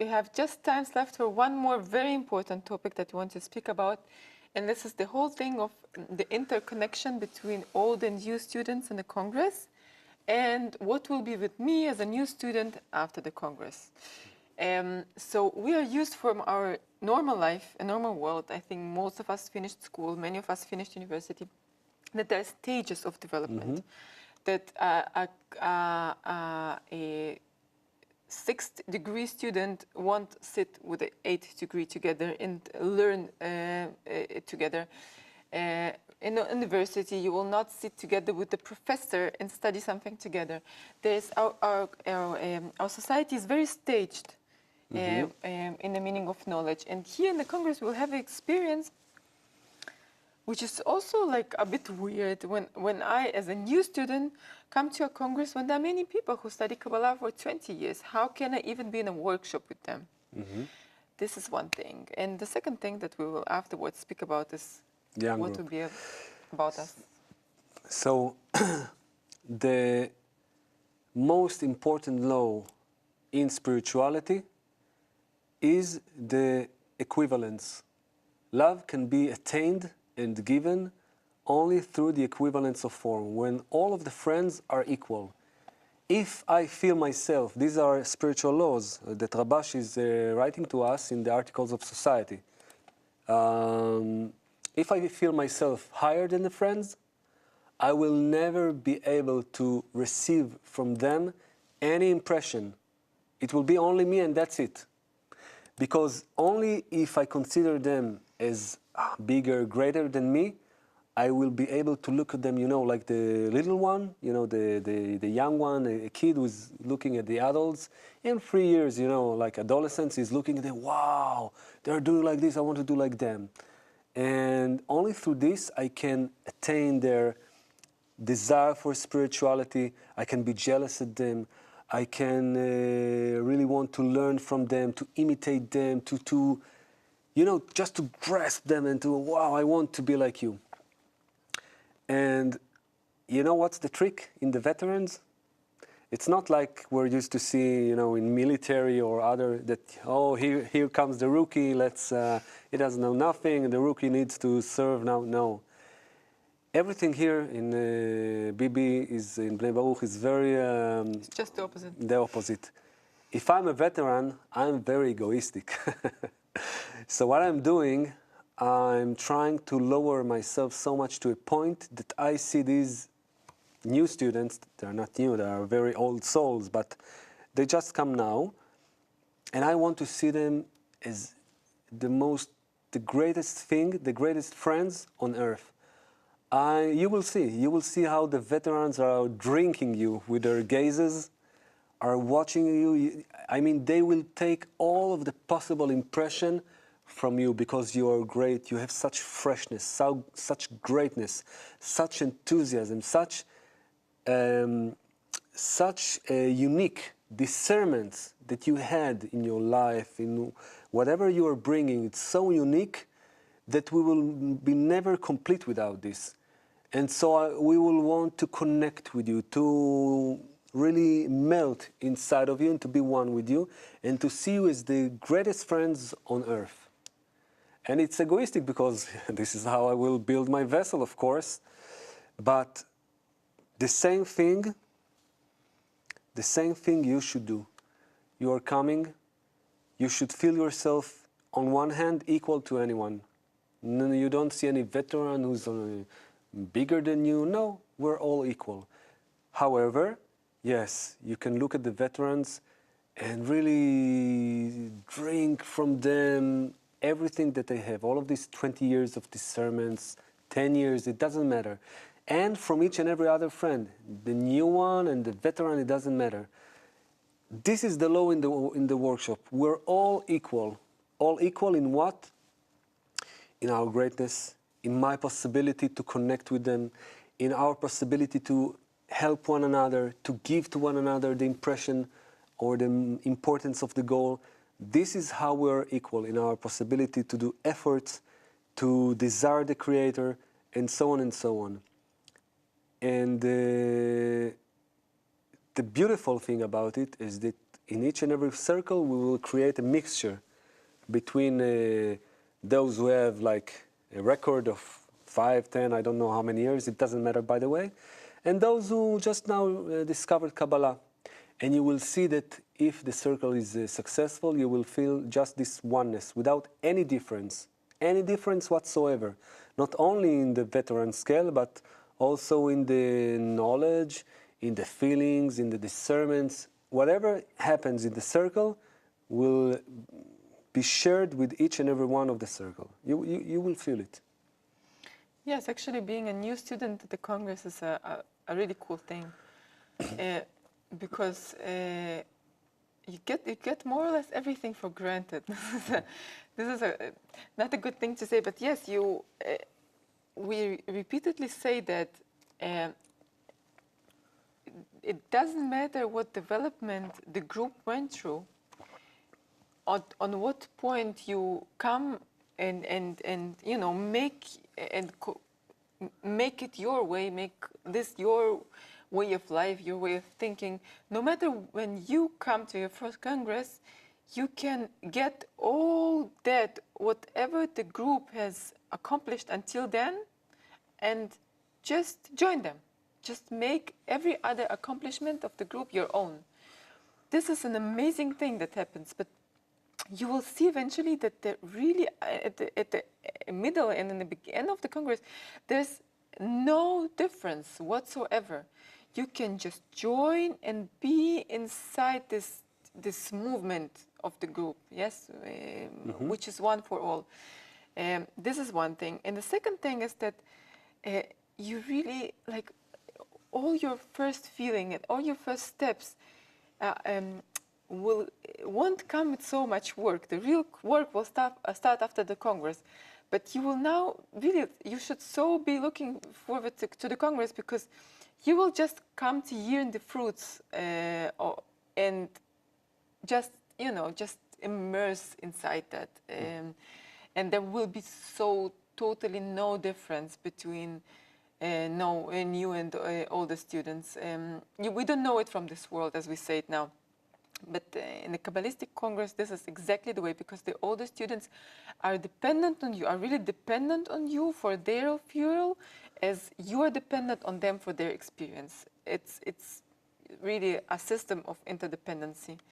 we have just time left for one more very important topic that we want to speak about. And this is the whole thing of the interconnection between old and new students in the Congress, and what will be with me as a new student after the Congress. So we are used from our normal life, a normal world. I think most of us finished school, many of us finished university, that there are stages of development. That a sixth degree student won't sit with the eighth degree together and learn together. In the university, you will not sit together with the professor and study something together. There's our society is very staged in the meaning of knowledge. And here in the Congress, we'll have an experience which is also like a bit weird when I, as a new student, come to a Congress when there are many people who study Kabbalah for 20 years. How can I even be in a workshop with them? This is one thing. And the second thing that we will afterwards speak about is what will be about us. So the most important law in spirituality is the equivalence. Love can be attained and given only through the equivalence of form, when all of the friends are equal. If I feel myself, these are spiritual laws that Rabash is writing to us in the Articles of Society. If I feel myself higher than the friends, I will never be able to receive from them any impression. It will be only me and that's it. Because only if I consider them as bigger, greater than me, I will be able to look at them, you know, like the little one, you know, the young one, a kid who's looking at the adults. In 3 years, you know, like adolescents, is looking at them, wow, they're doing like this, I want to do like them. And only through this I can attain their desire for spirituality. I can be jealous at them. I can really want to learn from them, to imitate them, to you know, just to grasp them and to, wow, I want to be like you. And you know what's the trick in the veterans? It's not like we're used to see, you know, in military or other, that, oh, here comes the rookie, he doesn't know nothing, and the rookie needs to serve now. No. Everything here in BB is, in Bnei Baruch, is very... it's just the opposite. The opposite. If I'm a veteran, I'm very egoistic. So what I'm doing, I'm trying to lower myself so much to a point that I see these new students, they're not new, they are very old souls, but they just come now, and I want to see them as the greatest thing, the greatest friends on earth. You will see how the veterans are drinking you with their gazes, are watching you. I mean, they will take all of the possible impression from you because you are great, you have such freshness, such greatness, such enthusiasm, such unique discernment that you had in your life, in whatever you are bringing. It's so unique that we will be never complete without this. And so we will want to connect with you, to really melt inside of you and to be one with you and to see you as the greatest friends on earth. And it's egoistic because this is how I will build my vessel, of course. But the same thing you should do. You are coming, you should feel yourself, on one hand, equal to anyone. You don't see any veteran who's bigger than you. No, we're all equal. However, yes, you can look at the veterans and really drink from them everything that they have, all of these 20 years of discernments, 10 years, it doesn't matter. And from each and every other friend, the new one and the veteran, it doesn't matter. This is the law in the workshop. We're all equal. All equal in what? In our greatness, in my possibility to connect with them, in our possibility to help one another, to give to one another the impression or the importance of the goal. This is how we're equal, in our possibility to do efforts, to desire the Creator, and so on and so on. And the beautiful thing about it is that in each and every circle, we will create a mixture between those who have like a record of 5, 10, I don't know how many years, it doesn't matter by the way, and those who just now discovered Kabbalah. And you will see that if the circle is successful, you will feel just this oneness without any difference whatsoever. Not only in the veteran scale, but also in the knowledge, in the feelings, in the discernments. Whatever happens in the circle will be shared with each and every one of the circle. You will feel it. Yes, actually being a new student at the Congress is a really cool thing. Because you get more or less everything for granted. This is not a good thing to say, but yes, we repeatedly say that it doesn't matter what development the group went through, on what point you come and you know make it your way, make this your way of life, your way of thinking. No matter when you come to your first Congress, you can get all that, whatever the group has accomplished until then, and just join them. Just make every other accomplishment of the group your own. This is an amazing thing that happens, but you will see eventually that really at the middle and in the end of the Congress, there's no difference whatsoever. You can just join and be inside this movement of the group, yes, which is one for all. This is one thing. And the second thing is that you really, like, all your first feeling and all your first steps won't come with so much work. The real work will start after the Congress. But you will now, really, you should so be looking forward to the Congress, because you will just come to hear the fruits and just, you know, just immerse inside that. And there will be so totally no difference between new and older students. We don't know it from this world, as we say it now. But in the Kabbalistic Congress, this is exactly the way, because the older students are dependent on you, are really dependent on you for their fuel, as you are dependent on them for their experience. It's really a system of interdependency.